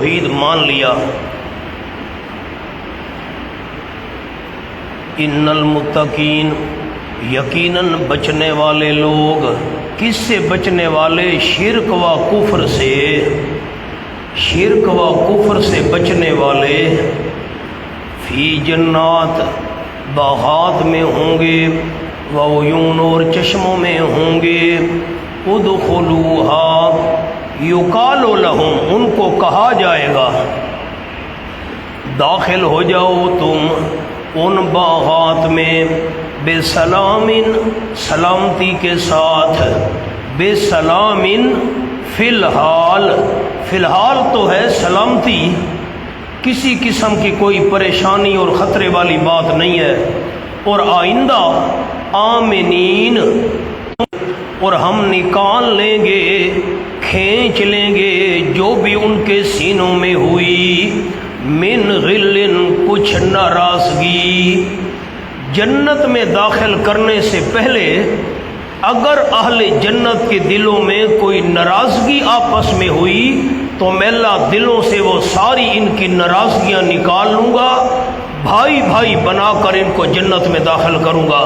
توحید مان لیا۔ ان المتقین، یقیناً بچنے والے لوگ، کس سے بچنے والے؟ شرک و کفر سے، شرک و کفر سے بچنے والے فی جنات، باغات میں ہوں گے، وعیون، اور چشموں میں ہوں گے، ادخلوہا، یقال لہم، ان کو کہا جائے گا داخل ہو جاؤ تم ان باغات میں، بے سلام، سلامتی کے ساتھ، بے سلام فی الحال، فی الحال تو ہے سلامتی، کسی قسم کی کوئی پریشانی اور خطرے والی بات نہیں ہے، اور آئندہ آمنین، اور ہم نکال لیں گے، کھینچ لیں گے جو بھی ان کے سینوں میں ہوئی، من غل، کچھ ناراضگی۔ جنت میں داخل کرنے سے پہلے اگر اہل جنت کے دلوں میں کوئی ناراضگی آپس میں ہوئی تو میں اللہ دلوں سے وہ ساری ان کی ناراضگیاں نکال لوں گا، بھائی بھائی بنا کر ان کو جنت میں داخل کروں گا۔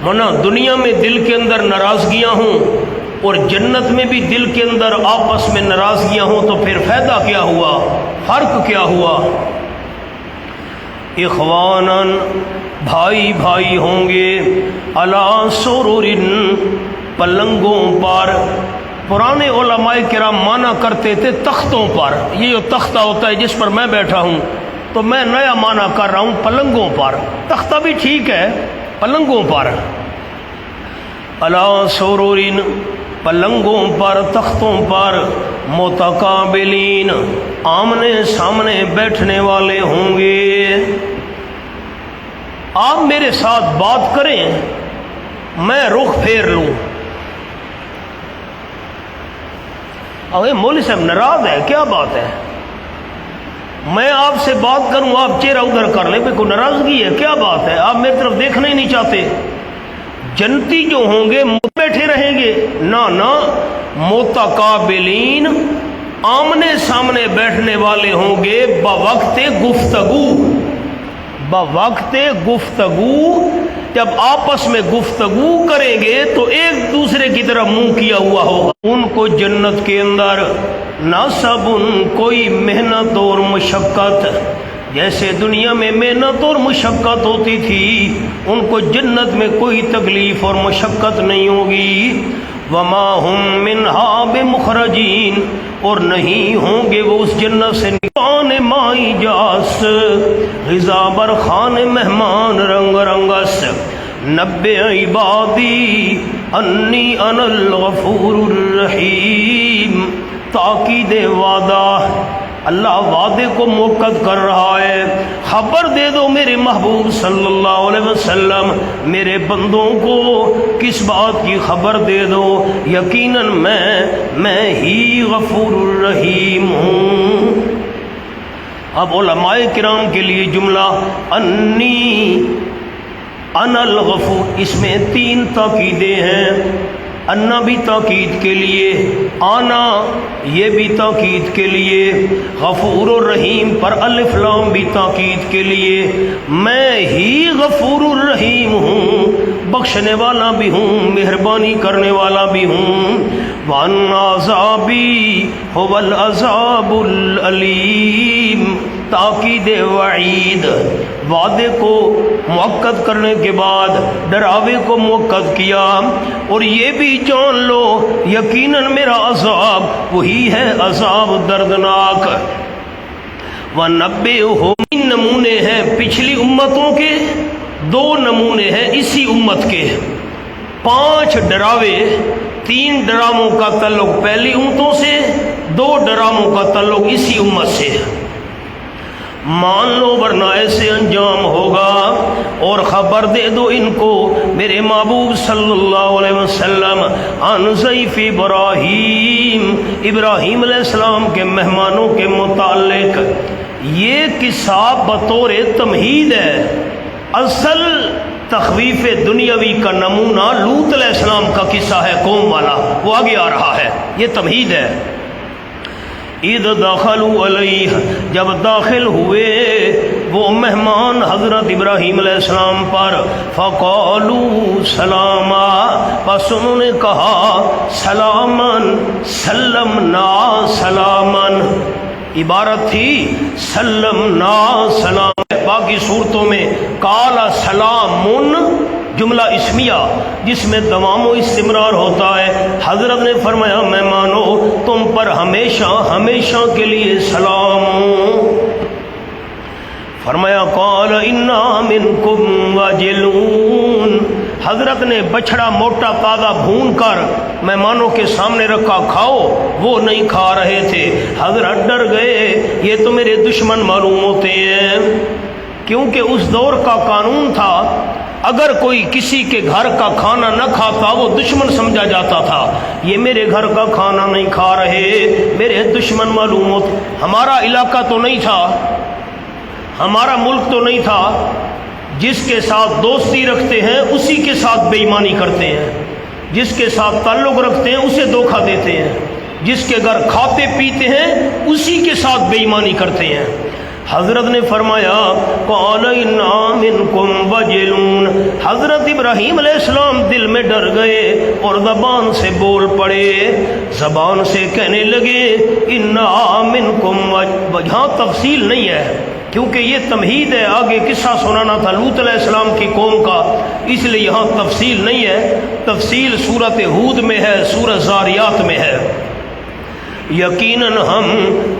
ورنہ دنیا میں دل کے اندر ناراضگیاں ہوں اور جنت میں بھی دل کے اندر آپس میں ناراضگیاں ہوں تو پھر فائدہ کیا ہوا، فرق کیا ہوا؟ اخواناً، بھائی بھائی ہوں گے، علی سرر، پلنگوں پر۔ پرانے علماء کرام مانا کرتے تھے تختوں پر، یہ جو تختہ ہوتا ہے جس پر میں بیٹھا ہوں، تو میں نیا مانا کر رہا ہوں پلنگوں پر، تختہ بھی ٹھیک ہے، پلنگوں پر۔ علی سرر، پلنگوں پر، تختوں پر، متقابلین، آمنے سامنے بیٹھنے والے ہوں گے۔ آپ میرے ساتھ بات کریں، میں رخ پھیر لوں۔ ارے مولوی صاحب ناراض ہے، کیا بات ہے؟ میں آپ سے بات کروں، آپ چہرہ ادھر کر لیں، کوئی ناراضگی ہے؟ کیا بات ہے؟ آپ میری طرف دیکھنا ہی نہیں چاہتے۔ جنتی جو ہوں گے بیٹھے رہیں گے، نہ متقابلین، آمنے سامنے بیٹھنے والے ہوں گے، بوقت گفتگو، بوقت گفتگو۔ جب آپس میں گفتگو کریں گے تو ایک دوسرے کی طرف منہ کیا ہوا ہوگا۔ ان کو جنت کے اندر نصب، کوئی محنت اور مشقت، جیسے دنیا میں محنت اور مشقت ہوتی تھی، ان کو جنت میں کوئی تکلیف اور مشقت نہیں ہوگی۔ وما ہم منہا بمخرجین، اور نہیں ہوں گے وہ اس جنت سے خان مائی جاس، غذا بر خان مہمان رنگ رنگس، نبئ عبادی انی انا الغفور الرحیم۔ تاکید وعدہ، اللہ وعدے کو موقت کر رہا ہے، خبر دے دو میرے محبوب صلی اللہ علیہ وسلم، میرے بندوں کو کس بات کی خبر دے دو؟ یقیناً میں ہی غفور الرحیم ہوں۔ اب علماء کرام کے لیے جملہ انی انا الغفور، اس میں 3 تاکیدیں ہیں۔ انا بھی تاکید کے لیے، آنا یہ بھی تاکید کے لیے، غفور الرحیم پر الف لام بھی تاکید کے لیے۔ میں ہی غفور الرحیم ہوں، بخشنے والا بھی ہوں، مہربانی کرنے والا بھی ہوں۔ وَأَنَّ عَذَابِي هُوَ الْعَذَابُ الْأَلِيمُ، تاکید وعید، وعدے کو مؤکد کرنے کے بعد ڈراوے کو مؤکد کیا، اور یہ بھی جان لو یقیناً میرا عذاب وہی ہے عذاب دردناک۔ وَنَبِّئْهُمْ، نمونے ہیں پچھلی امتوں کے، 2 نمونے ہیں اسی امت کے، 5 ڈراوے، 3 ڈراموں کا تعلق پہلی امتوں سے، 2 ڈراموں کا تعلق اسی امت سے۔ مان لو ورنہ ایسے انجام ہوگا، اور خبر دے دو ان کو میرے محبوب صلی اللہ علیہ وسلم عن ضیف ابراہیم، ابراہیم علیہ السلام کے مہمانوں کے متعلق۔ یہ قصہ بطور تمہید ہے، اصل تخویف دنیاوی کا نمونہ لوط علیہ السلام کا قصہ ہے، قوم والا، وہ آگے آ رہا ہے، یہ تمہید ہے۔ اذ دخلوا علیہ جب داخل ہوئے وہ مہمان حضرت ابراہیم علیہ السلام پر فقالوا سلاما بس انہوں نے کہا سلامن سلمنا سلامن عبارت تھی سلمنا سلام باقی صورتوں میں قال سلامن جملہ اسمیہ جس میں دوام و استمرار ہوتا ہے حضرت نے فرمایا مہمانو تم پر ہمیشہ ہمیشہ کے لیے سلام فرمایا قال انا منکم وجلون حضرت نے بچھڑا موٹا تازہ بھون کر مہمانوں کے سامنے رکھا کھاؤ وہ نہیں کھا رہے تھے حضرت ڈر گئے یہ تو میرے دشمن معلوم ہوتے ہیں کیونکہ اس دور کا قانون تھا اگر کوئی کسی کے گھر کا کھانا نہ کھاتا وہ دشمن سمجھا جاتا تھا یہ میرے گھر کا کھانا نہیں کھا رہے میرے دشمن معلوم ہوتے ہمارا علاقہ تو نہیں تھا ہمارا ملک تو نہیں تھا جس کے ساتھ دوستی رکھتے ہیں اسی کے ساتھ بے ایمانی کرتے ہیں جس کے ساتھ تعلق رکھتے ہیں اسے دھوکہ دیتے ہیں جس کے گھر کھاتے پیتے ہیں اسی کے ساتھ بے ایمانی کرتے ہیں حضرت نے فرمایا قال انا منکم وجلون حضرت ابراہیم علیہ السلام دل میں ڈر گئے اور زبان سے بول پڑے زبان سے کہنے لگے انا منکم یہاں تفصیل نہیں ہے کیونکہ یہ تمہید ہے آگے قصہ سنانا تھا لوط علیہ السلام کی قوم کا اس لیے یہاں تفصیل نہیں ہے تفصیل سورۃ ہود میں ہے سورۃ زاریات میں ہے یقیناً ہم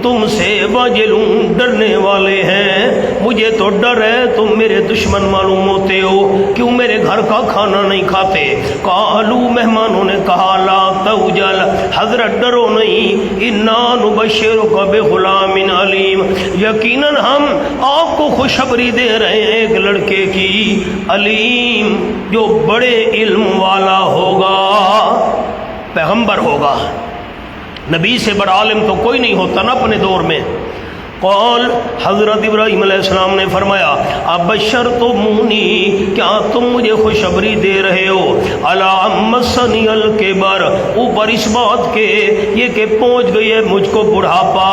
تم سے واجلون ڈرنے والے ہیں مجھے تو ڈر ہے تم میرے دشمن معلوم ہوتے ہو کیوں میرے گھر کا کھانا نہیں کھاتے قالو مہمانوں نے کہا لا توجل حضرت ڈرو نہیں انا نبشرک بغلام علیم یقیناً ہم آپ کو خوشخبری دے رہے ہیں ایک لڑکے کی علیم جو بڑے علم والا ہوگا پیغمبر ہوگا نبی سے بڑا عالم تو کوئی نہیں ہوتا نا اپنے دور میں قال حضرت ابراہیم علیہ السلام نے فرمایا ابشرتمونی کیا تم مجھے خوشخبری دے رہے ہو الا مسنی الکبر اوپر اس بات کے یہ کہ پہنچ گئی ہے مجھ کو بڑھاپا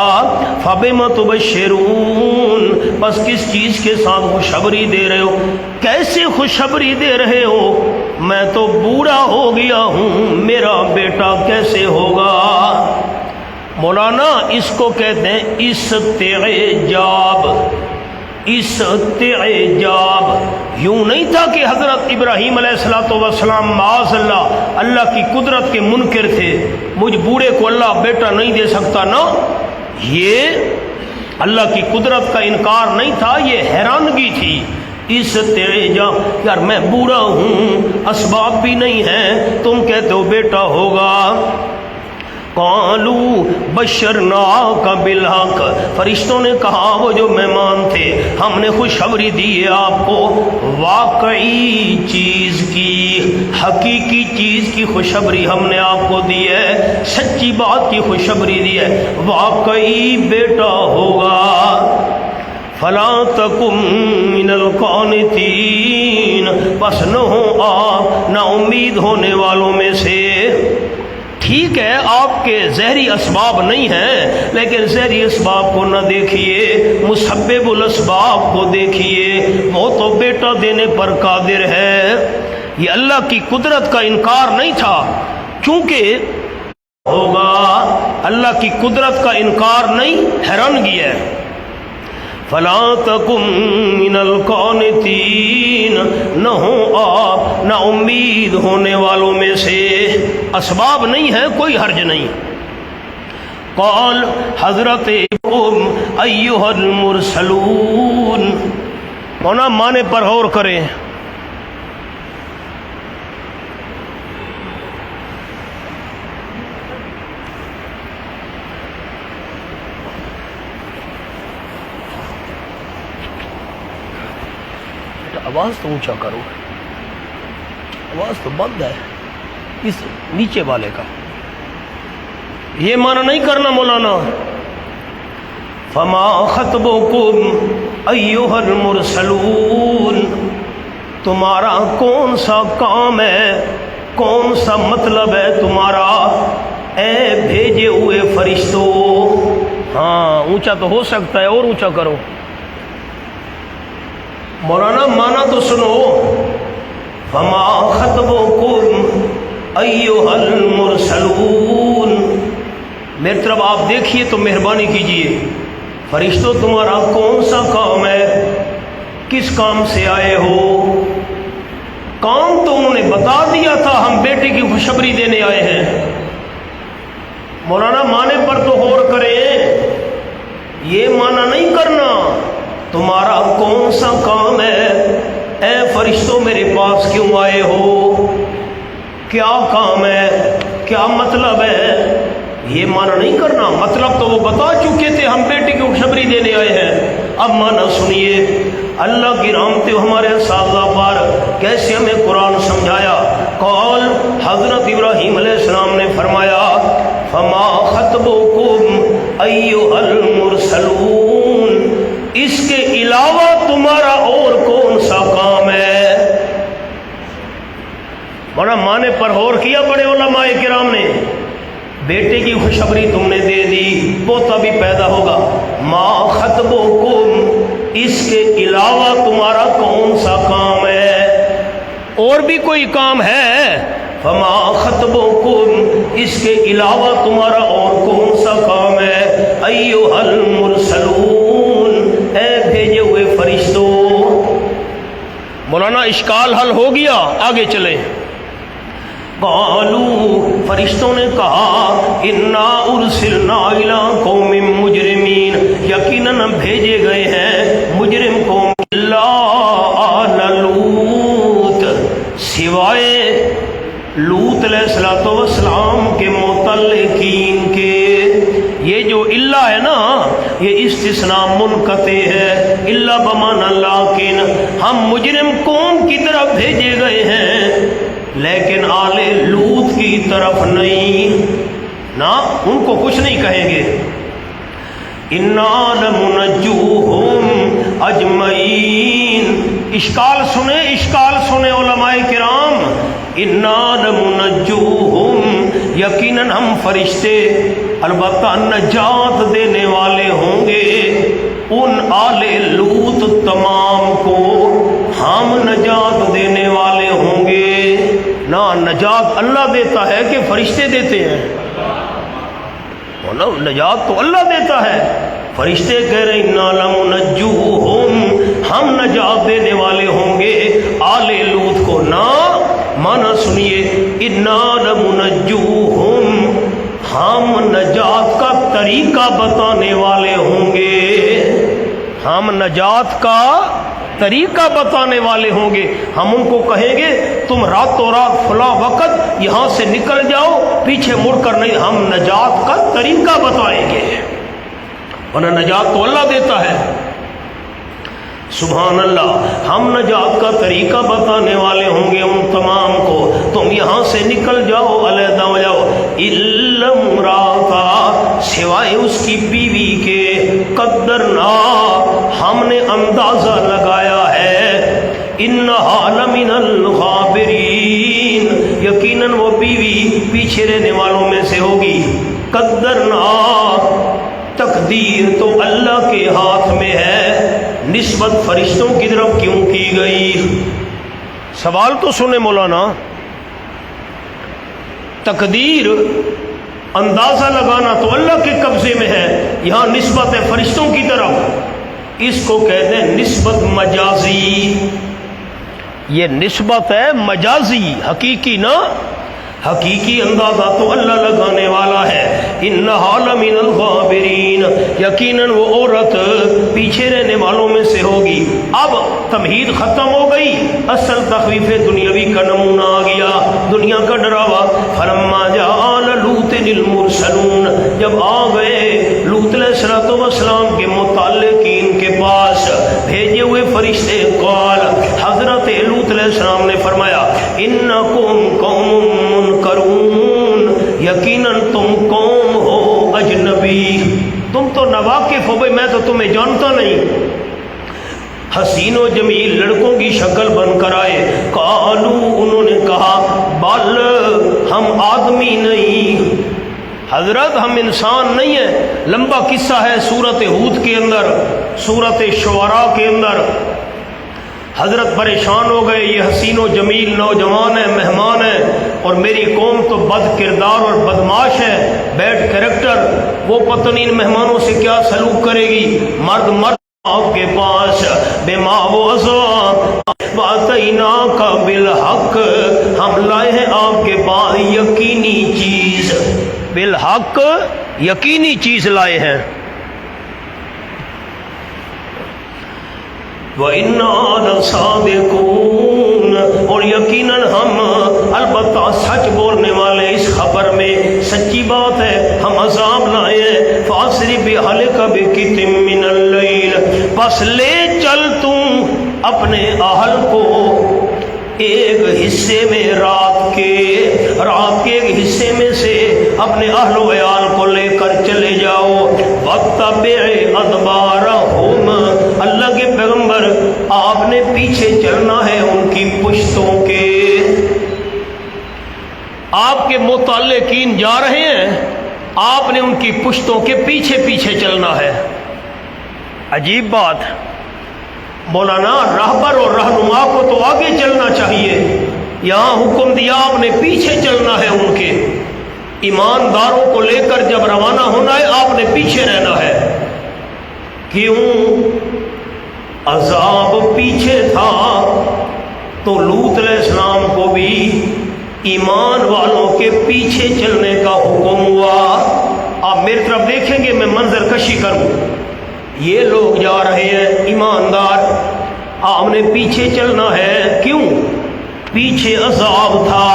فبما تبشرون بس کس چیز کے ساتھ خوشخبری دے رہے ہو کیسے خوشخبری دے رہے ہو میں تو بوڑھا ہو گیا ہوں میرا بیٹا کیسے ہوگا مولانا اس کو کہتے ہیں استعجاب استعجاب یوں نہیں تھا کہ حضرت ابراہیم علیہ السلام معاذ اللہ اللہ کی قدرت کے منکر تھے مجھ بوڑھے کو اللہ بیٹا نہیں دے سکتا نا یہ اللہ کی قدرت کا انکار نہیں تھا یہ حیرانگی تھی استعجاب یار میں بوڑھا ہوں اسباب بھی نہیں ہیں تم کہتے ہو بیٹا ہوگا قالوا بشرناک بالحق فرشتوں نے کہا وہ جو مہمان تھے ہم نے خوشخبری دی ہے آپ کو واقعی چیز کی حقیقی چیز کی خوشخبری ہم نے آپ کو دی ہے سچی بات کی خوشخبری دی ہے واقعی بیٹا ہوگا فلا تکم من القانتین بس نہ ہو آپ نا امید ہونے والوں میں سے ٹھیک ہے آپ کے ظاہری اسباب نہیں ہیں لیکن ظاہری اسباب کو نہ دیکھیے مسبب الاسباب کو دیکھیے وہ تو بیٹا دینے پر قادر ہے یہ اللہ کی قدرت کا انکار نہیں تھا چونکہ ہوگا اللہ کی قدرت کا انکار نہیں حیرانگی ہے فلا تکم من القانتین نہ ہو آپ نہ امید ہونے والوں میں سے اسباب نہیں ہے کوئی حرج نہیں قال حضرت ایھا المرسلون ہونا معنی پر غور کریں آواز تو اونچا کرو آواز تو بند ہے اس نیچے والے کا یہ معنی نہیں کرنا مولانا فما خطبکم ایھا المرسلون تمہارا کون سا کام ہے کون سا مطلب ہے تمہارا اے بھیجے ہوئے فرشتوں ہاں اونچا تو ہو سکتا ہے، اور اونچا کرو۔ مولانا مانا تو سنو، فما خطبکم ایھا المرسلون، میری طرف آپ دیکھیے تو مہربانی کیجئے، فرشتوں تمہارا کون سا کام ہے، کس کام سے آئے ہو؟ کام تو انہوں نے بتا دیا تھا، ہم بیٹے کی خوشخبری دینے آئے ہیں۔ مولانا مانے پر تو غور کریں، یہ مانا نہیں کرنا، تمہارا کون سا کام ہے؟ اے فرشتوں میرے پاس کیوں آئے ہو؟ کیا کام ہے؟ کیا مطلب ہے؟ یہ مانا نہیں کرنا، مطلب تو وہ بتا چکے تھے، ہم بیٹے کی خوشخبری دینے آئے ہیں۔ اب مانا سنیے، اللہ کی رحمت ہمارے اساتذہ پر کیسے ہمیں قرآن سمجھایا۔ قول حضرت ابراہیم علیہ السلام نے فرمایا فما خطبکم ایھا المرسلون، اس کے علاوہ تمہارا اور کون سا کام ہے؟ بڑا مانے پر غور کیا بڑے علماء کرام نے، بیٹے کی خوشخبری تم نے دے دی، پوتا بھی پیدا ہوگا، ما خطبکم، اس کے علاوہ تمہارا کون سا کام ہے؟ اور بھی کوئی کام ہے؟ فما خطبکم، اس کے علاوہ تمہارا اور کون سا کام ہے؟ ایھا المرسلون، اے بھیجے ہوئے فرشتوں۔ مولانا اشکال حل ہو گیا، آگے چلیں۔ قالوا، فرشتوں نے کہا انا ارسلنا الی قوم مجرمین، یقیناً ہم بھیجے گئے ہیں مجرم قوم، الا آل لوط، سوائے لوط علیہ السلام کے متعلقین کے۔ یہ جو الا ہے نا، یہ استثناء منقطع ہے، الا بمعنی لیکن، ہم مجرم قوم کی طرف بھیجے گئے ہیں لیکن آل لوط کی طرف نہیں، نہ ان کو کچھ نہیں کہیں گے۔ انا لمنجوہم اجمعین، اشکال سنیں علماء کرام، انا لمنجوہم، یقیناً ہم فرشتے البتہ نجات دینے والے ہوں گے ان آل لوط تمام کو، ہم نجات دینے والے ہوں گے۔ نہ نجات اللہ دیتا ہے کہ فرشتے دیتے ہیں؟ نجات تو اللہ دیتا ہے، فرشتے کہہ رہے انا لمنجوہم، ہم نجات دینے والے ہوں گے آل لوط کو۔ نہ مانا سنیے، انا لمنجوہم، ہم نجات کا طریقہ بتانے والے ہوں گے، ہم نجات کا طریقہ بتانے والے ہوں گے۔ ہم ان کو کہیں گے تم راتوں رات فلاں وقت یہاں سے نکل جاؤ، پیچھے مڑ کر نہیں، ہم نجات کا طریقہ بتائیں گے، ورنہ نجات تو اللہ دیتا ہے۔ سبحان اللہ، ہم نجات کا طریقہ بتانے والے ہوں گے ان تمام کو، تم یہاں سے نکل جاؤ، علیحدہ ہو جاؤ، الا امرأتہ، سوائے اس کی بیوی کے، قدرنا، ہم نے اندازہ لگایا ہے، انہا لمن الغابرین، یقیناً وہ بیوی پیچھے رہنے والوں میں سے ہوگی۔ قدرنا، تقدیر تو اللہ کے ہاتھ میں ہے، نسبت فرشتوں کی طرف کیوں کی گئی؟ سوال تو سنے مولانا، تقدیر اندازہ لگانا تو اللہ کے قبضے میں ہے، یہاں نسبت ہے فرشتوں کی طرف، اس کو کہتے ہیں نسبت مجازی۔ یہ نسبت ہے مجازی، حقیقی نہ، حقیقی اندازہ تو اللہ لگانے والا ہے۔ انہا لمن الغابرین، یقیناً وہ عورت پیچھے رہنے والوں میں سے ہوگی۔ اب تمہید ختم ہو گئی، اصل تخویف دنیاوی کا نمونہ آ گیا، دنیا کا ڈراوا۔ فلما جاء آل لوط المرسلون، جب آ گئے لوط علیہ السلام کے متعلقین کے پاس بھیجے ہوئے فرشتے، قال، حضرت لوط علیہ السلام نے فرمایا، انکم قوم منکرون، یقیناً تم قوم ہو اجنبی، تم تو ناواقف ہو، بھائی میں تو تمہیں جانتا نہیں۔ حسین و جمیل لڑکوں کی شکل بن کر آئے، قالو، انہوں نے کہا، بل، ہم آدمی نہیں، حضرت ہم انسان نہیں ہیں. لمبا قصہ ہے سورت ہود کے اندر، سورت شعراء کے اندر. حضرت پریشان ہو گئے، یہ حسین و جمیل نوجوان ہے، مہمان ہے، اور میری قوم تو بد کردار اور بدماش ہے، بیڈ کریکٹر. وہ پتہ نہیں ان مہمانوں سے کیا سلوک کرے گی. مرد آپ کے پاس بما و عذاب واتینا کا بالحق، ہم لائے ہیں آپ کے پاس یقینی چیز. بالحق یقینی چیز لائے ہیں. وَإِنَّا لَصَادِقُونَ، اور یقیناً ہم البتہ سچ بولنے والے، اس خبر میں سچی بات ہے، ہم عذاب لائے ہیں. فَأَسْرِ بِأَهْلِكَ بِقِطْعٍ مِّنَ اللَّيْلِ، بس لے چل تم اپنے اہل کو ایک حصے میں، رات کے ایک حصے میں سے اپنے اہل و عیال کو لے کر چلے جاؤ. وَاتَّبِعْ أَدْبَارَهُمْ، اللہ کے پیغمبر آپ نے پیچھے چلنا ہے ان کی پشتوں کے. آپ کے متعلقین جا رہے ہیں، آپ نے ان کی پشتوں کے پیچھے پیچھے چلنا ہے. عجیب بات. مولانا راہبر اور رہنما کو تو آگے چلنا چاہیے، یہاں حکم دیا آپ نے پیچھے چلنا ہے. ان کے ایمانداروں کو لے کر جب روانہ ہونا ہے آپ نے پیچھے رہنا ہے. کیوں؟ عذاب پیچھے تھا تو لوط علیہ السلام کو بھی ایمان والوں کے پیچھے چلنے کا حکم ہوا. آپ میری طرف دیکھیں گے، میں منظر کشی کروں. یہ لوگ جا رہے ہیں ایماندار، آپ نے پیچھے چلنا ہے. کیوں؟ پیچھے عذاب تھا.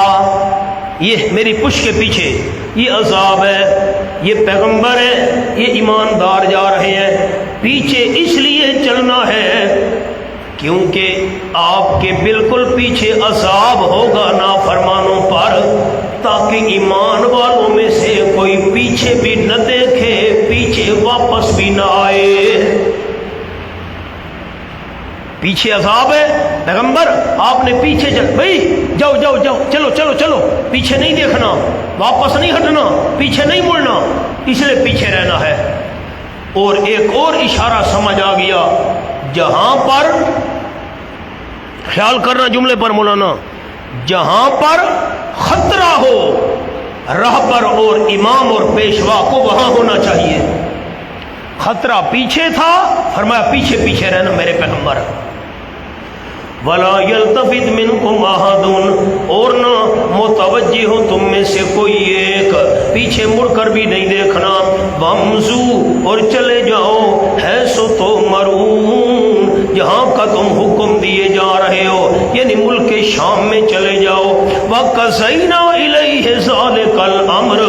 یہ میری پشت کے پیچھے یہ عذاب ہے، یہ پیغمبر ہے، یہ ایماندار جا رہے ہیں. پیچھے اس لیے چلنا ہے کیونکہ آپ کے بالکل پیچھے عذاب ہوگا نافرمانوں پر، تاکہ ایمان والوں میں سے کوئی پیچھے بھی نہ دیکھے، پیچھے واپس بھی نہ آئے. پیچھے عذاب ہے، پیغمبر آپ نے پیچھے چل، بھائی جاؤ جاؤ جاؤ، چلو چلو چلو، پیچھے نہیں دیکھنا، واپس نہیں ہٹنا، پیچھے نہیں مڑنا، اس لیے پیچھے رہنا ہے. اور ایک اور اشارہ سمجھ آ گیا، جہاں پر، خیال کرنا جملے پر مولانا، جہاں پر خطرہ ہو رہبر اور امام اور پیشوا کو وہاں ہونا چاہیے. خطرہ پیچھے تھا، فرمایا پیچھے پیچھے رہنا میرے پیغمبر. وَلَا يَلْتَفِتْ مِنْكُمْ أَحَدٌ، اور نہ متوجہ ہو تم میں سے کوئی ایک، پیچھے مڑ کر بھی نہیں دیکھنا. وَامْضُوا، اور چلے جاؤ، حَيْثُ تُؤْمَرُونَ، جہاں کا تم حکم دیے جا رہے ہو، یعنی ملک شام میں چلے جاؤ. وَقَضَيْنَا إِلَيْهِ ذَلِكَ الْأَمْرُ،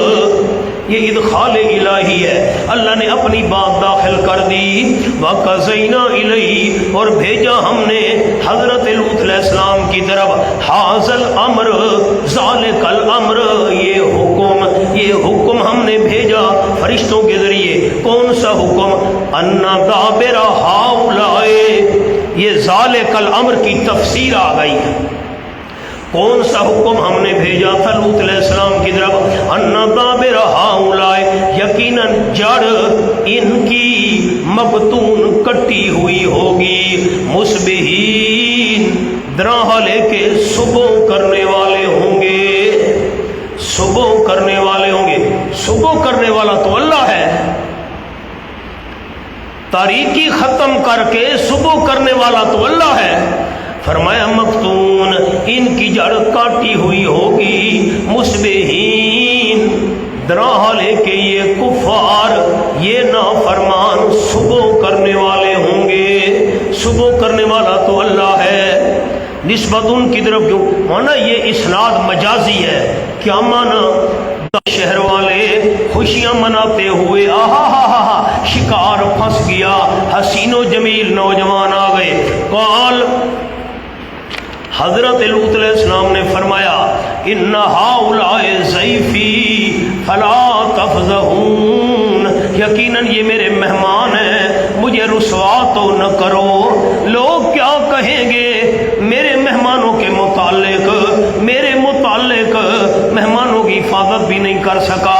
یہ ادخال الہی ہے، اللہ نے اپنی بات داخل کر دی. وَقَضَيْنَا إِلَيْهِ، اور بھیجا ہم نے حضرت لوط علیہ السلام کی طرف، هَذَا الْأَمْرُ ذَلِكَ الْأَمْرُ، یہ حکم ہم نے بھیجا فرشتوں کے ذریعے. کون سا حکم؟ أَنَّ دَابِرَ هَؤُلَاءِ، یہ ذَلِكَ الْأَمْرُ کی تفسیر آ گئی. کون سا حکم ہم نے بھیجا تھا لوط علیہ السلام کی طرف؟ أَنَّ دَابِرَ هَؤُلَاءِ، یقیناً جڑ ان کی مبتون کٹی ہوئی ہوگی. مصبحین، دراہ لے کے صبح کرنے والے ہوں گے، صبح کرنے والے ہوں گے. صبح کرنے والا تو اللہ ہے، تاریکی ختم کر کے صبح کرنے والا تو اللہ ہے. فرمایا مفتون، ان کی جڑ کاٹی ہوئی ہوگی. مصبحین، دراہ لے کے یہ کفار، یہ نافرمان صبح کرنے والے ہوں گے. صبح کرنے والا تو اللہ ہے. نسبت ان کی طرف کیوں؟ مانا یہ اسناد مجازی ہے. کیا مانا؟ شہر والے خوشیاں مناتے ہوئے، آہا ہا ہا ہا، شکار پھنس گیا، حسین و جمیل نوجوان آ گئے. قال، حضرت لوط علیہ السلام نے فرمایا، ان ہؤلاء ضیفی فلا تفضحون، یقیناً یہ میرے مہمان ہیں، مجھے رسوا تو نہ کرو. لوگ کیا کہیں گے میرے مہمانوں کے متعلق؟ میرے متعلق مہمانوں کی حفاظت بھی نہیں کر سکا.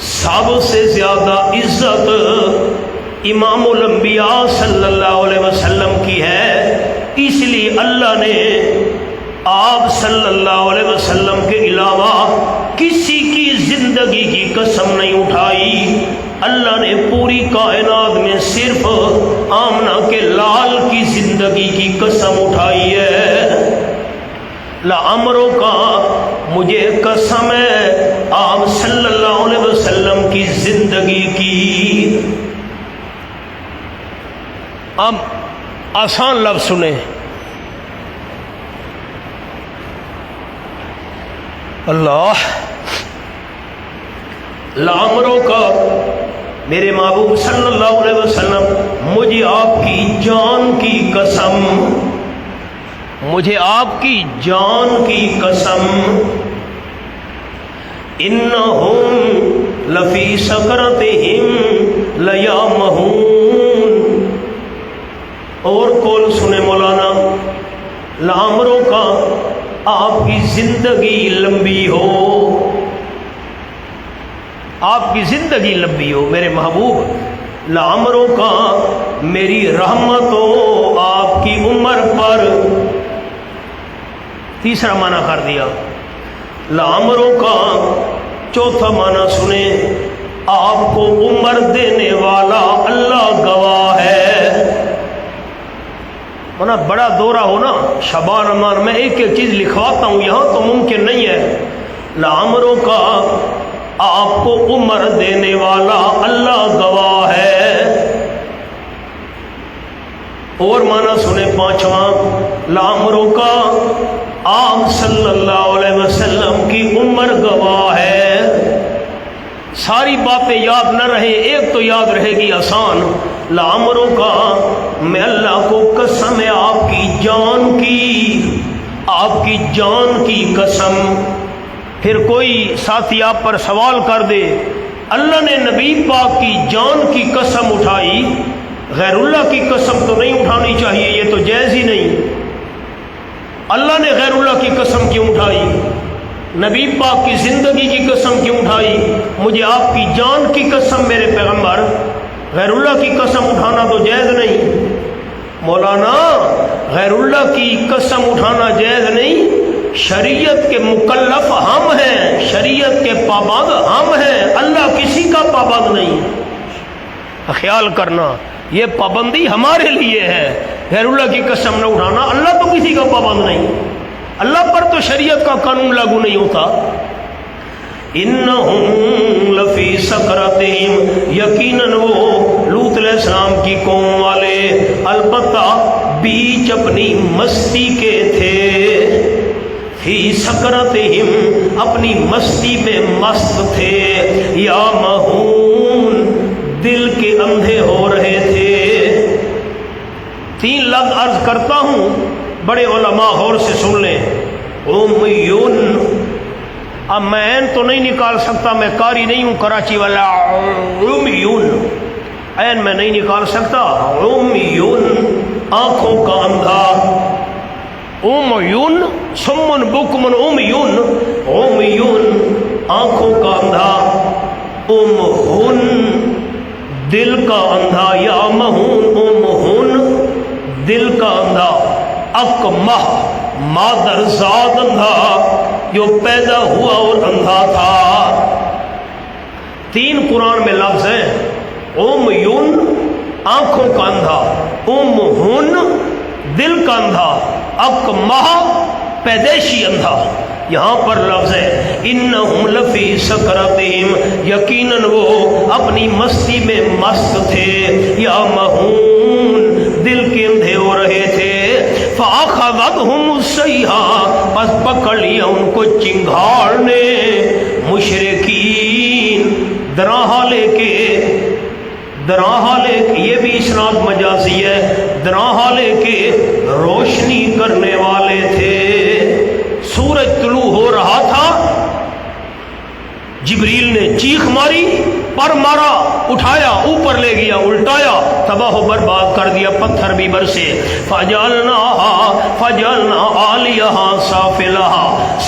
سب سے زیادہ عزت امام الانبیاء صلی اللہ علیہ وسلم کی ہے، اس لیے اللہ نے آپ صلی اللہ علیہ وسلم کے علاوہ کسی کی زندگی کی قسم نہیں اٹھائی۔ اللہ نے پوری کائنات میں صرف آمنہ کے لال کی زندگی کی قسم اٹھائی ہے۔ لعمروں کا مجھے قسم ہے آپ صلی اللہ علیہ وسلم کی زندگی کی۔ اب آسان لفظ سنیں، اللہ لعمروں کا میرے محبوب صلی اللہ علیہ وسلم مجھے آپ کی جان کی قسم، مجھے آپ کی جان کی قسم، انہم لفی سکرتہم لیامہون۔ اور کول سنے مولانا، لعمروں کا آپ کی زندگی لمبی ہو، آپ کی زندگی لمبی ہو میرے محبوب، لعمروں کا میری رحمت ہو آپ کی عمر پر۔ تیسرا معنی کر دیا لعمروں کا۔ چوتھا معنی سنیں، آپ کو عمر دینے والا اللہ گواہ ہے۔ ورنہ بڑا دورہ ہو نا شبان رمضان میں ایک ایک چیز لکھواتا ہوں، یہاں تو ممکن نہیں ہے۔ لعمروں کا آپ کو عمر دینے والا اللہ گواہ ہے۔ اور معنی سنے پانچواں، لعمروں کا آپ صلی اللہ علیہ وسلم کی عمر گواہ ہے۔ ساری باتیں یاد نہ رہیں، ایک تو یاد رہے گی آسان، لعمروں کا میں اللہ کو قسم ہے آپ کی جان کی، آپ کی جان کی قسم۔ پھر کوئی ساتھی آپ پر سوال کر دے، اللہ نے نبی پاک کی جان کی قسم اٹھائی، غیر اللہ کی قسم تو نہیں اٹھانی چاہیے، یہ تو جائز ہی نہیں۔ اللہ نے غیر اللہ کی قسم کیوں اٹھائی؟ نبی پاک کی زندگی کی قسم کیوں اٹھائی؟ مجھے آپ کی جان کی قسم میرے پیغمبر، غیر اللہ کی قسم اٹھانا تو جائز نہیں۔ مولانا غیر اللہ کی قسم اٹھانا جائز نہیں، شریعت کے مکلف ہم ہیں، شریعت کے پابند ہم ہیں، اللہ کسی کا پابند نہیں۔ خیال کرنا، یہ پابندی ہمارے لیے ہے، غیر اللہ کی قسم نہ اٹھانا۔ اللہ تو کسی کا پابند نہیں، اللہ پر تو شریعت کا قانون لاگو نہیں ہوتا۔ انہم لفی سکرتہم، یقیناً وہ لوط علیہ السلام کی قوم والے البتہ بیچ اپنی مستی کے تھے، فی سکرتہم اپنی مستی میں مست تھے، یا مہون دل کے اندھے ہو رہے تھے۔ تین لفظ عرض کرتا ہوں، بڑے علماء غور سے سن لیں۔ امیون، اب میں عین تو نہیں نکال سکتا، میں قاری نہیں ہوں کراچی والا۔ امیون عین میں نہیں نکال سکتا۔ امیون آنکھوں کا اندھا، امیون سمن بکمن امیون، امیون آنکھوں کا اندھا، امہن دل کا اندھا، یا مہون امہن دل کا اندھا، اکمہ مادر زاد اندھا جو پیدا ہوا اور اندھا تھا۔ تین قرآن میں لفظ ہیں، امیون آنکھوں کا اندھا، امہن دل کا اندھا، اکمہ پیدائشی اندھا۔ یہاں پر لفظ ہے انہم لفی سکرتہم، یقیناً وہ اپنی مستی میں مست تھے، یا مہون دل کے اندھے ہو رہے تھے۔ فاخذتہم الصیحہ، پس پکڑ لیا ان کو چنگھاڑ نے، مشرکین دراہا لے کے، دراہا لے کے، یہ بھی اسناد مجازی ہے، دراہا لے کے روشنی کرنے والے تھے۔ سورج طلوع ہو رہا تھا، جبریل نے چیخ ماری، پر مارا، اٹھایا، اوپر لے گیا، الٹایا، تباہ و برباد کر دیا، پتھر بھی برسے۔ فجعلنا عالیہا سافلہا،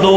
2,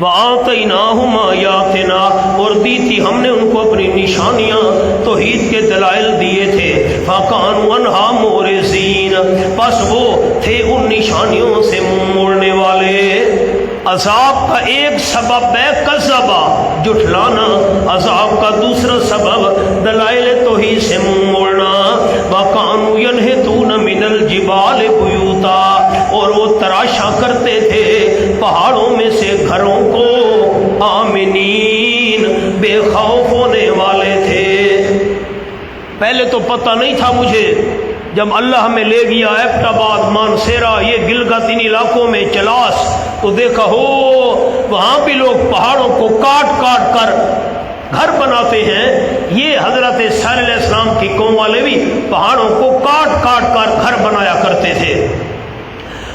وآتیناہم آیاتنا، اور دی تھی ہم نے ان کو اپنی نشانیاں، توحید کے دلائل دیے تھے، فکانوا عنہا معرضین، بس وہ تھے ان نشانیوں سے منہ موڑنے والے۔ عذاب کا ایک سبب ہے کذبا، جھٹلانا، عذاب کا دوسرا سبب دلائل توحید سے منہ موڑنا۔ وَكَانُوا يَنْحِتُونَ مِنَ الْجِبَالِ بُيُوتًا، اور وہ تراشا کرتے تھے پہاڑوں میں سے گھروں کو، آمنین، بے خوف ہونے والے تھے۔ پہلے تو پتہ نہیں تھا مجھے، جب اللہ ہمیں لے گیا ایبٹ آباد، مانسیرا، یہ گلگت ان علاقوں میں چلاس، تو دیکھا ہو وہاں بھی لوگ پہاڑوں کو کاٹ کاٹ کر گھر بناتے ہیں۔ یہ حضرت صالح علیہ السلام کی قوم والے بھی پہاڑوں کو کاٹ کاٹ کر گھر بنایا کرتے تھے۔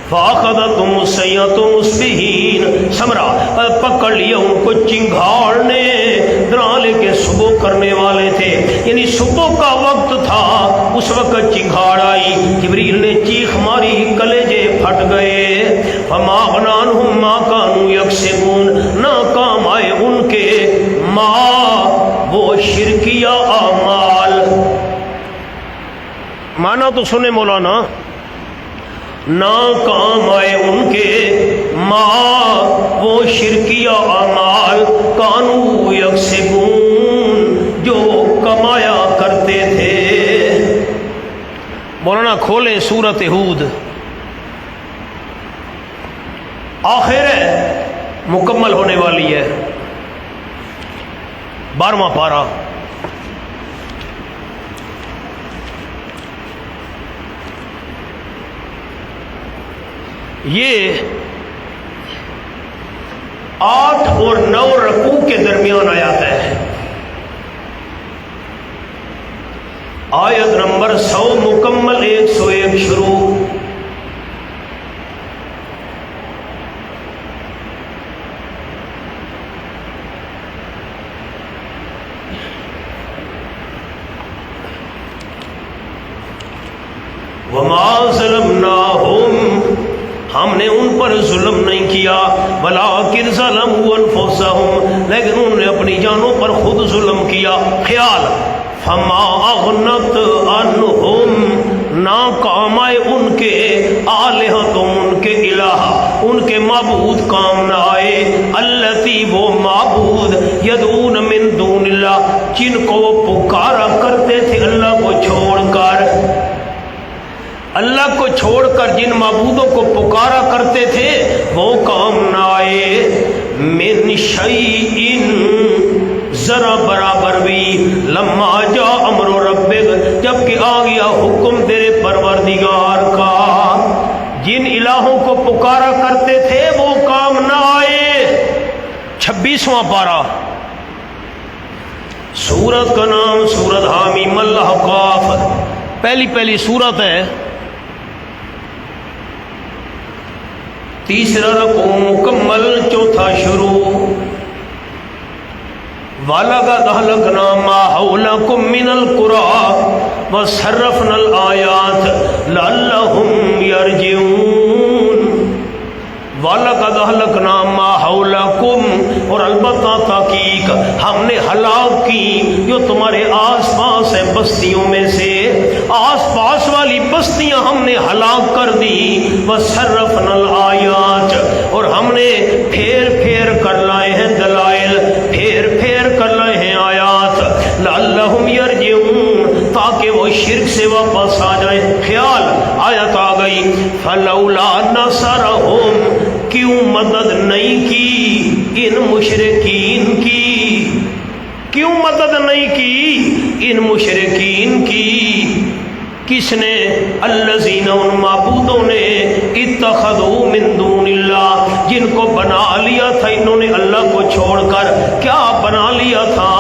فَأَخَذَتْهُمُ السَّيْحَةُ مُصْبِحِينَ، سمرا پکڑ لیا ان کو چنگھاڑ نے، درالے کے صبح کرنے والے تھے، یعنی صبح کا وقت تھا، اس وقت چنگھاڑ آئی، جبریل نے چیخ ماری، کلیجے پھٹ گئے۔ فَمَا أَغْنَىٰ عَنْهُم مَّا كَانُوا يَكْسِبُونَ، ناکام آئے ان کے وہ شرکیہ اعمال۔ مانا تو سنے مولانا، ناکام آئے ان کے وہ شرکیہ اعمال، کانوا یکسبون، جو کمایا کرتے تھے۔ مولانا کھولیں سورۃ ہود، آخر ہے، مکمل ہونے والی ہے، 12واں پارہ۔ یہ 8 اور 9 رکوع کے درمیان آیات ہے۔ آیت نمبر 100 مکمل، 101 شروع۔ وَمَا ظَلَمْنَاهُمْ، ہم نے ان پر ظلم نہیں کیا، وَلَٰكِنْ ظَلَمُوا أَنفُسَهُمْ، لیکن انہوں نے اپنی جانوں پر خود ظلم کیا۔ خیال، فَمَا أَغْنَتْ عَنْهُمْ، ناکام آئے ان کے، آلہتہم، ان کے الہ، ان کے معبود کام نہ آئے، التی، وہ معبود، یدعون من دون اللہ، جن کو وہ پکارا کرتے تھے اللہ کو چھوڑ کر، اللہ کو چھوڑ کر جن معبودوں کو پکارا کرتے تھے وہ کام نہ آئے۔ من شیء، ذرا برابر بھی، لما جاء امر ربک، جب کہ آ گیا حکم تیرے پروردگار کا، جن الہوں کو پکارا کرتے تھے وہ کام نہ آئے۔ 26واں پارہ، سورت کا نام سورت حامیم الاحقاف، پہلی سورت ہے، تیسرا رکوع مکمل، چوتھا شروع۔ وَلَقَدْ أَهْلَكْنَا مَا حَوْلَكُم مِّنَ الْقُرَىٰ وَصَرَّفْنَا الْآيَاتِ لَعَلَّهُمْ يَرْجِعُونَ۔ وَلَقَدْ أَهْلَكْنَا مَا حَوْلَكُم، اور البتہ تحقیق ہم نے ہلاک کی جو تمہارے آس پاس ہیں بستیوں میں سے، آس پاس والی بستیاں ہم نے ہلاک کر دی۔ وَصَرَّفْنَا الْآيَاتِ، اور ہم نے پھیر پھیر کر لائے ہیں دلائل، پھیر پھیر کر لائے ہیں آیات، لَعَلَّهُمْ يَرْجِعُونَ، تاکہ وہ شرک سے واپس آ جائیں۔ خیال، آیت آ گئی، فَلَوْلَا نَصَرَهُمْ، کیوں مدد نہیں کی ان مشرکین کی، کیوں مدد نہیں کی ان مشرکین کی؟ کس نے؟ الذین، ان معبودوں نے، اتخذوا من دون اللہ، جن کو بنا لیا تھا انہوں نے اللہ کو چھوڑ کر۔ کیا بنا لیا تھا؟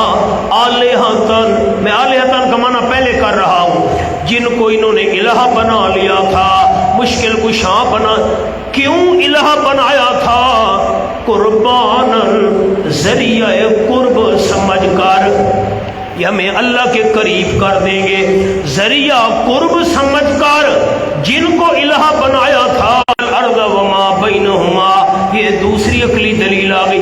آلہتن، میں آلہتن کا معنی پہلے کر رہا ہوں، جن کو انہوں نے الہ بنا لیا تھا، مشکل کشا بنا۔ کیوں الہ بنایا تھا؟ قربانن، ذریعہ قرب سمجھ کر، یہ ہمیں اللہ کے قریب کر دیں گے، ذریعہ قرب سمجھ کر جن کو الہ بنایا تھا۔ الارض وما بینہما، یہ دوسری عقلی دلیل آ گئی،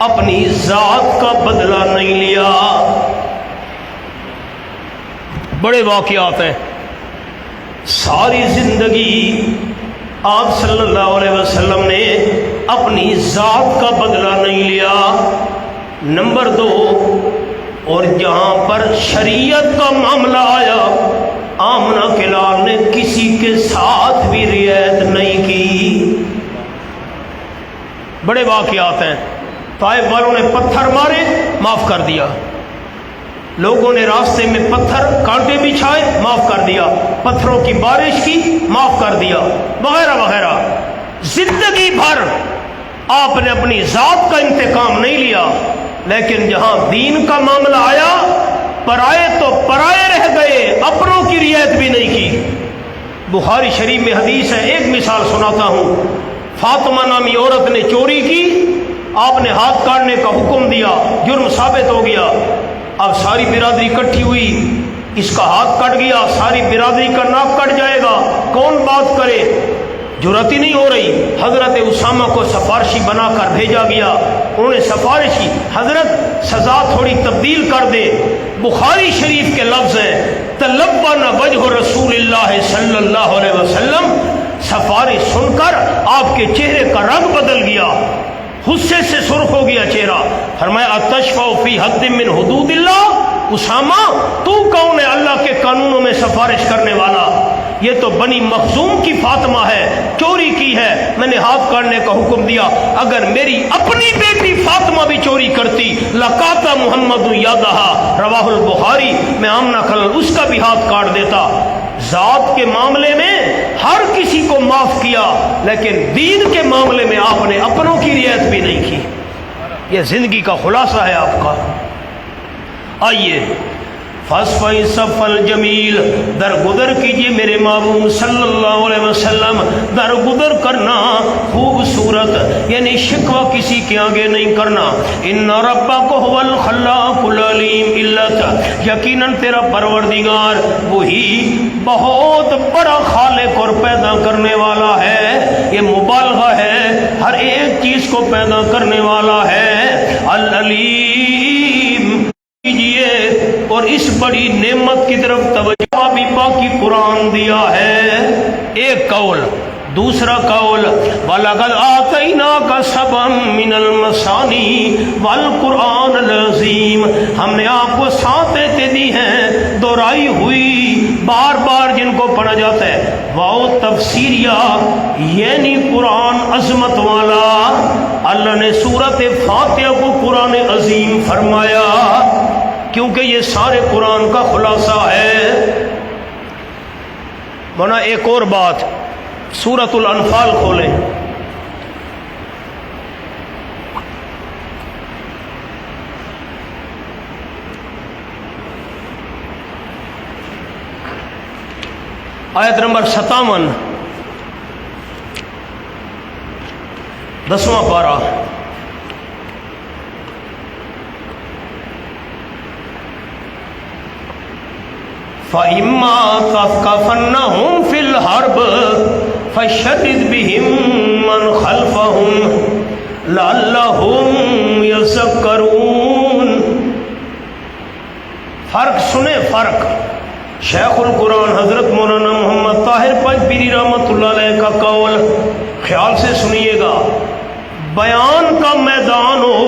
اپنی ذات کا بدلہ نہیں لیا۔ بڑے واقعات ہیں۔ ساری زندگی آپ صلی اللہ علیہ وسلم نے اپنی ذات کا بدلہ نہیں لیا۔ نمبر 2، اور جہاں پر شریعت کا معاملہ آیا آمنہ کے لال نے کسی کے ساتھ بھی رعایت نہیں کی۔ بڑے واقعات ہیں۔ طائف والوں نے پتھر مارے، معاف کر دیا۔ لوگوں نے راستے میں پتھر کانٹے بچھائے، معاف کر دیا۔ پتھروں کی بارش کی، معاف کر دیا، وغیرہ وغیرہ۔ زندگی بھر آپ نے اپنی ذات کا انتقام نہیں لیا، لیکن جہاں دین کا معاملہ آیا پرائے تو پرائے رہ گئے، اپنوں کی رعایت بھی نہیں کی۔ بخاری شریف میں حدیث ہے، ایک مثال سناتا ہوں۔ فاطمہ نامی عورت نے چوری کی، آپ نے ہاتھ کاٹنے کا حکم دیا، جرم ثابت ہو گیا۔ اب ساری برادری اکٹھی ہوئی، اس کا ہاتھ کٹ گیا، ساری برادری کا ناک کٹ جائے گا، کون بات کرے؟ جرأت ہی نہیں ہو رہی۔ حضرت اسامہ کو سفارشی بنا کر بھیجا گیا، انہوں نے سفارش کی، حضرت سزا تھوڑی تبدیل کر دے۔ بخاری شریف کے لفظ ہیں، تلبن وجہ رسول اللہ صلی اللہ علیہ وسلم، سفارش سن کر آپ کے چہرے کا رنگ بدل گیا، غصے سے سرخ ہو گیا چہرہ۔ فرمایا اتشفع فی حد من حدود اللہ، اسامہ تو کون ہے اللہ کے قانونوں میں سفارش کرنے والا؟ یہ تو بنی مخزوم کی فاطمہ ہے، چوری کی ہے، میں نے ہاتھ کاٹنے کا حکم دیا۔ اگر میری اپنی بیٹی فاطمہ بھی چوری کرتی لقاتا محمد یادہ، رواہ البخاری، میں آمنہ کھل اس کا بھی ہاتھ کاٹ دیتا۔ ذات کے معاملے میں ہر کسی کو معاف کیا، لیکن دین کے معاملے میں آپ نے اپنوں کی رعایت بھی نہیں کی۔ یہ زندگی کا خلاصہ ہے آپ کا۔ آئیے فَاسْفَحِ صَفْحَ الْجَمِيلِ، درگزر کیجئے میرے محبوب صلی اللہ علیہ وسلم، درگزر کرنا خوبصورت، یعنی شکوہ کسی کے آگے نہیں کرنا۔ ان ربک هو الخلاق العلیم، علت یقیناً تیرا پروردگار وہی بہت بڑا خالق اور پیدا کرنے والا ہے، یہ مبالغہ ہے، ہر ایک چیز کو پیدا کرنے والا ہے۔ العلیم کیجئے، اور اس بڑی نعمت کی طرف توجہ بھی باقی قرآن دیا ہے۔ ایک قول۔ دوسرا قول وَلَقَدْ آتَيْنَاكَ سَبْعًا مِنَ الْمَثَانِي وَالْقُرْآنَ الْعَظِيمِ، ہم نے آپ کو 7 آیتیں دی ہیں دہرائی ہوئی، بار بار جن کو پڑھا جاتا ہے، واو تفسیریہ، یعنی قرآن عظمت والا۔ اللہ نے سورۃ فاتحہ کو قرآن عظیم فرمایا کیونکہ یہ سارے قرآن کا خلاصہ ہے۔ ورنہ ایک اور بات، سورۃ الانفال کھولیں، آیت نمبر 57، 10واں پارہ۔ فَإِمَّا تَثْقَفَنَّهُمْ فِي الْحَرْبِ فَشَرِّدْ بِهِمْ مَنْ خَلْفَهُمْ لَعَلَّهُمْ يَذَّكَّرُونَ۔ فرق سنیں، فرق۔ شیخ القرآن حضرت مولانا محمد طاہر پنجپیری رحمۃ اللہ علیہ کا قول، خیال سے سنیے گا، بیان کا میدان ہو،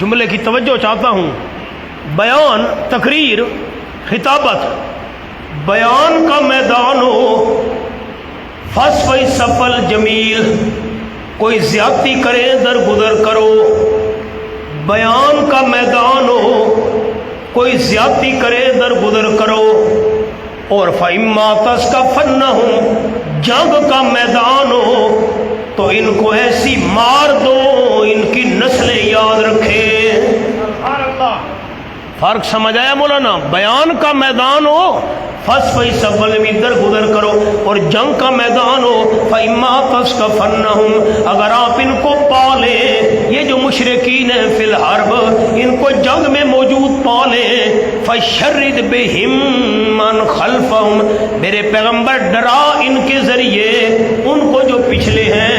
جملے کی توجہ چاہتا ہوں، بیان، تقریر، خطابت، بیان کا میدان ہو، فَاسْفَحِ صَفْحَ الْجَمِيلِ، کوئی زیادتی کرے درگزر کرو، بیان کا میدان ہو، کوئی زیادتی کرے درگزر کرو، اور فَإِمَّا تَثْقَفَنَّهُمْ، جنگ کا میدان ہو تو ان کو ایسی مار دو ان کی نسلیں یاد رکھیں۔ فرق سمجھ آیا مولانا؟ بیان کا میدان ہو فَاسْفَحِ صَفْحَ الْجَمِيلِ، درگزر کرو، اور جنگ کا میدان ہو فَإِمَّا تَثْقَفَنَّهُمْ، اگر آپ ان کو پالیں، یہ جو مشرکین ہیں فی الحرب، ان کو جنگ میں موجود پالیں، فَشَرِّدْ بِهِمْ مَنْ خَلْفَهُمْ، میرے پیغمبر ڈرا ان کے ذریعے ان کو جو پچھلے ہیں،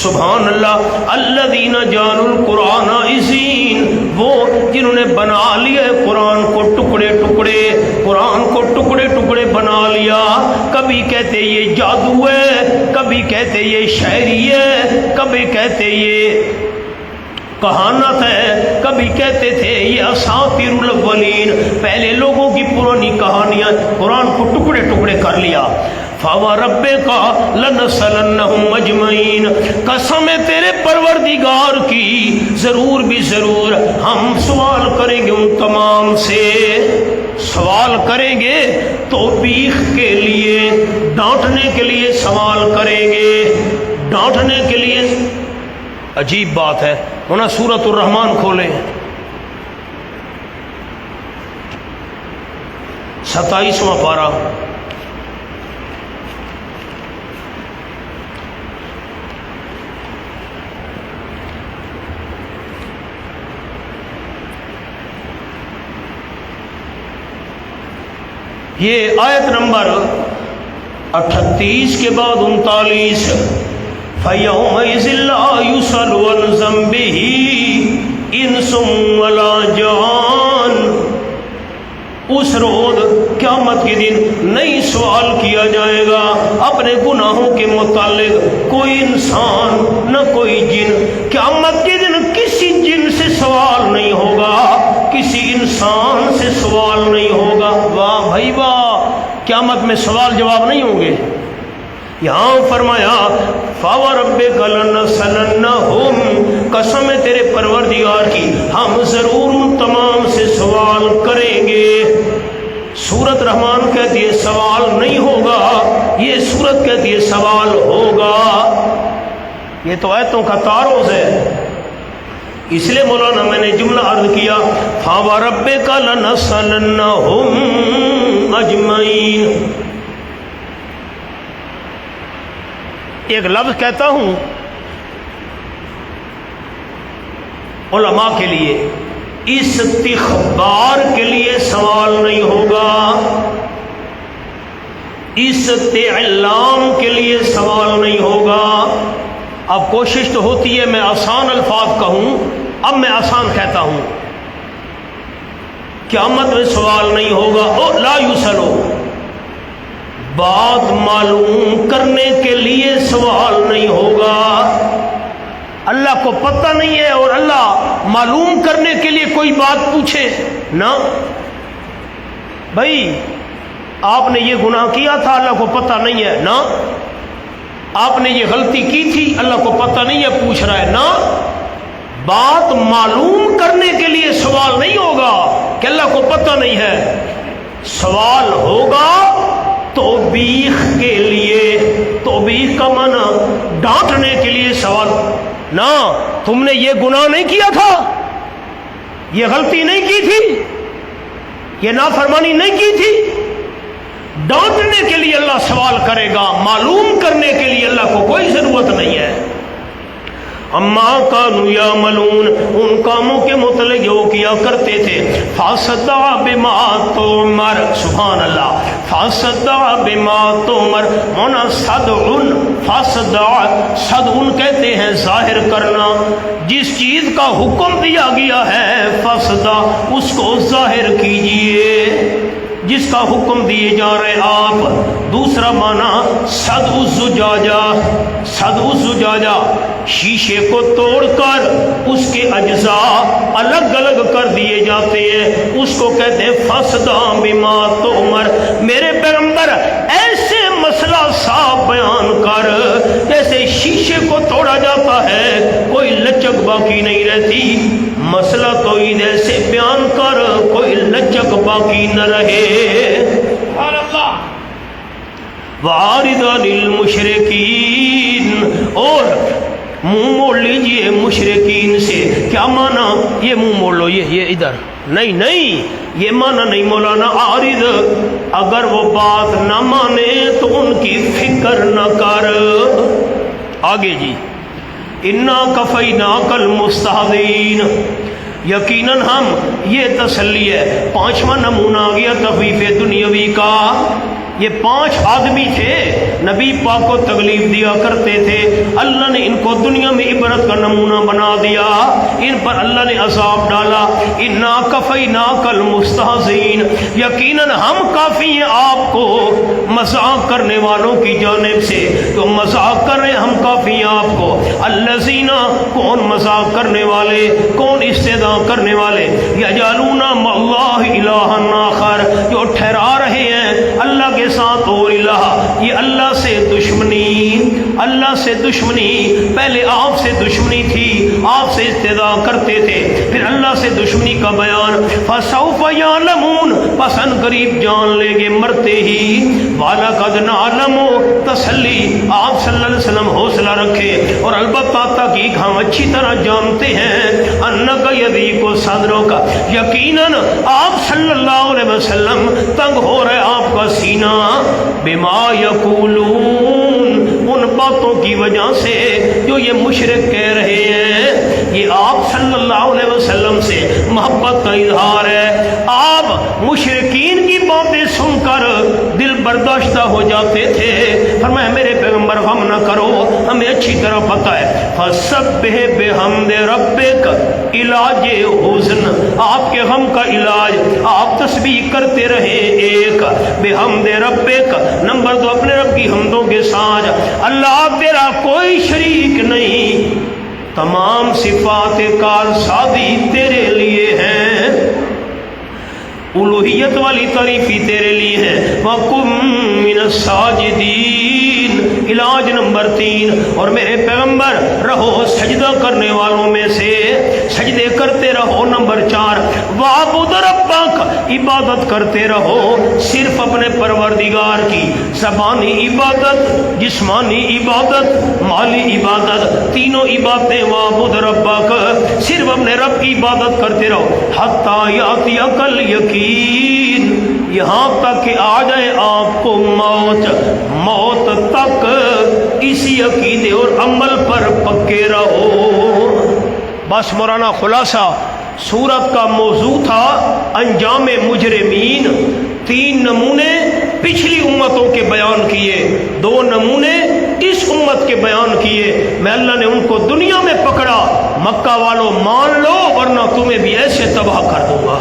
سبحان اللہ، الذین جعلوا القرآن عضین، وہ جنہوں نے بنا لیا قرآن کو ٹکڑے ٹکڑے، قرآن کو ٹکڑے ٹکڑے بنا لیا. کبھی کہتے یہ جادو ہے، کبھی کہتے یہ شاعری ہے، کبھی کہتے یہ کہانت ہے، کبھی کہتے تھے یہ اساطیر الاولین، پہلے لوگوں کی پرانی کہانیاں. قرآن کو ٹکڑے ٹکڑے کر لیا. فَوَرَبِّكَ لَنَسْأَلَنَّهُمْ أَجْمَعِينَ، قسم ہے تیرے پروردگار کی، ضرور بھی ضرور ہم سوال کریں گے ان تمام سے. سوال کریں گے توبیخ کے لیے، ڈانٹنے کے لیے سوال کریں گے، ڈانٹنے کے لیے. عجیب بات ہے. ہونا سورۃ الرحمن کھولیں، 27واں پارہ. یہ آیت نمبر 38 کے بعد 39. فَيَوْمَئِذٍ لَا يُسْأَلُ عَنْ ذَنبِهِ إِنسٌ وَلَا جَانٌ، اس روز قیامت کے دن نہیں سوال کیا جائے گا اپنے گناہوں کے متعلق کوئی انسان نہ کوئی جن. قیامت کے دن کسی جن سے سوال نہیں ہوگا، کسی انسان سے سوال نہیں ہوگا. واہ بھائی واہ، قیامت میں سوال جواب نہیں ہوں گے. یہاں فرمایا فَوَرَبِّكَ لَنَسْأَلَنَّهُمْ، قسم ہے تیرے پروردگار کی، ہم ضرور ان تمام سے سوال کریں گے. سورت رحمان کہتی ہے سوال نہیں ہوگا، یہ سورت کہتی ہے سوال ہوگا. یہ تو آیتوں کا تعارض ہے. اس لیے مولانا میں نے جملہ عرض کیا فَوَرَبِّكَ لَنَسْأَلَنَّهُمْ أَجْمَعِينَ. ایک لفظ کہتا ہوں علماء کے لیے، استخبار کے لیے سوال نہیں ہوگا، استعلام کے لیے سوال نہیں ہوگا. اب کوشش تو ہوتی ہے میں آسان الفاظ کہوں، اب میں آسان کہتا ہوں. قیامت میں سوال نہیں ہوگا. او لا یسألو، بات معلوم کرنے کے لیے سوال نہیں ہوگا. اللہ کو پتہ نہیں ہے اور اللہ معلوم کرنے کے لیے کوئی بات پوچھے نہ. بھائی آپ نے یہ گناہ کیا تھا، اللہ کو پتہ نہیں ہے نہ. آپ نے یہ غلطی کی تھی، اللہ کو پتہ نہیں ہے، پوچھ رہا ہے نہ. بات معلوم کرنے کے لیے سوال نہیں ہوگا کہ اللہ کو پتہ نہیں ہے. سوال ہوگا توبیخ کے لیے. توبیخ کا معنی ڈانٹنے کے لیے سوال. نہ تم نے یہ گناہ نہیں کیا تھا، یہ غلطی نہیں کی تھی، یہ نافرمانی نہیں کی تھی. ڈانٹنے کے لیے اللہ سوال کرے گا، معلوم کرنے کے لیے اللہ کو کوئی ضرورت نہیں ہے. اما کانوا یعملون، ان کاموں کے متعلق جو کیا کرتے تھے. فاصدع بما تؤمر، سبحان اللہ. فاصدع بما تؤمر ہونا صدع. فاصدع صدع کہتے ہیں ظاہر کرنا. جس چیز کا حکم دیا گیا ہے فاصدع، اس کو ظاہر کیجئے. جس کا حکم دیے جا رہے آپ. دوسرا معنی صدع الزجاجہ. صدع الزجاجہ شیشے کو توڑ کر اس کے اجزاء الگ الگ کر دیے جاتے ہیں، اس کو کہتے ہیں فاصدع بما تؤمر. میرے پیغمبر ایسے مسئلہ صاف بیان کر جیسے شیشے کو توڑا جاتا ہے، کوئی لچک باقی نہیں رہتی. مسئلہ تو ایسے بیان کر کوئی لچک باقی نہ رہے. وَعَارِضَ لِلْمُشْرِكِينَ، اور منہ موڑ لیجئے مشرکین سے. کیا معنی؟ یہ منہ موڑ لو، یہ ادھر نہیں نہیں، یہ معنی نہیں مولانا. عارض، اگر وہ بات نہ مانے تو ان کی فکر نہ کر. آگے جی، اِنَّا كَفَيْنَاكَ الْمُسْتَهْزِئِينَ، یقیناً ہم، یہ تسلی ہے. 5واں نمونہ آ گیا تخفیف دنیاوی کا. یہ 5 آدمی تھے، نبی پاک کو تکلیف دیا کرتے تھے، اللہ نے ان کو دنیا میں عبرت کا نمونہ بنا دیا، ان پر اللہ نے عذاب ڈالا۔ انا کفیناک المستہزئین، یقیناً ہم کافی ہیں آپ کو مذاق کرنے والوں کی جانب سے، تو مذاق کر رہے ہیں ہم کافی ہیں آپ کو۔ الذین، کون مذاق کرنے والے، کون استہزاء کرنے والے، یجعلون مع اللہ الہا آخر، جو ٹھہرا رہے ہیں اللہ کے ساتھ اور الہ، یہ اللہ سے دشمنی، اللہ سے دشمنی، پہلے آپ سے دشمنی تھی، آپ سے استہزاء کرتے تھے، پھر اللہ سے دشمنی کا بیان۔ فسوف یعلمون، پس ان قریب جان لیں گے مرتے ہی۔ وَلَقَدْ نَعْلَمُ، تسلی، آپ صلی اللہ علیہ وسلم حوصلہ رکھے، اور البتہ تحقیق ہم اچھی طرح جانتے ہیں، اَنَّكَ يَضِيقُ صَدْرُكَ، یقیناً آپ صلی اللہ علیہ وسلم تنگ ہو رہے آپ کا سینہ، بِمَا يَقُولُونَ، ان باتوں کی وجہ سے جو یہ مشرک کہہ رہے ہیں۔ یہ آپ صلی اللہ علیہ وسلم سے محبت کا اظہار ہے، آپ مشرکین کی باتیں سن کر دل برداشتہ ہو جاتے تھے، فرمایا میرے پیغمبر غم نہ کرو، ہمیں اچھی طرح پتہ ہے۔ فَسَبِّحْ بِحَمْدِ رَبِّكَ، علاج حزن، آپ کے غم کا علاج، آپ تسبیح کرتے رہے ایک، بِحَمْدِ رَبِّكَ، نمبر 2 اپنے رب کی حمدوں کے ساتھ، اللہ تیرا کوئی شریک نہیں، تمام صفات کارسازی تیرے لیے ہیں، الوہیت والی تعریفی تیرے لیے ہیں۔ وَقُم مِّنَ السَّاجِدِينَ، علاج نمبر 3، اور میرے پیغمبر رہو سجدہ کرنے والوں میں سے، سجدے کرتے رہو۔ نمبر 4، وَاعْبُدْ رَبَّكَ، عبادت کرتے رہو صرف اپنے پروردگار کی، زبانی عبادت، جسمانی عبادت، مالی عبادت، تینوں عبادتیں۔ وَاعْبُدْ رَبَّكَ، صرف اپنے رب کی عبادت کرتے رہو، حَتَّى يَأْتِيَكَ الْيَقِينُ، یہاں تک کہ آ جائے آپ کو موت، موت تک اسی عقیدے اور عمل پر پکے رہو۔ بس مولانا خلاصہ سورت کا موضوع تھا انجام مجرمین۔ 3 نمونے پچھلی امتوں کے بیان کیے، 2 نمونے اس امت کے بیان کیے۔ میں اللہ نے ان کو دنیا میں پکڑا، مکہ والوں مان لو ورنہ تمہیں بھی ایسے تباہ کر دوں گا۔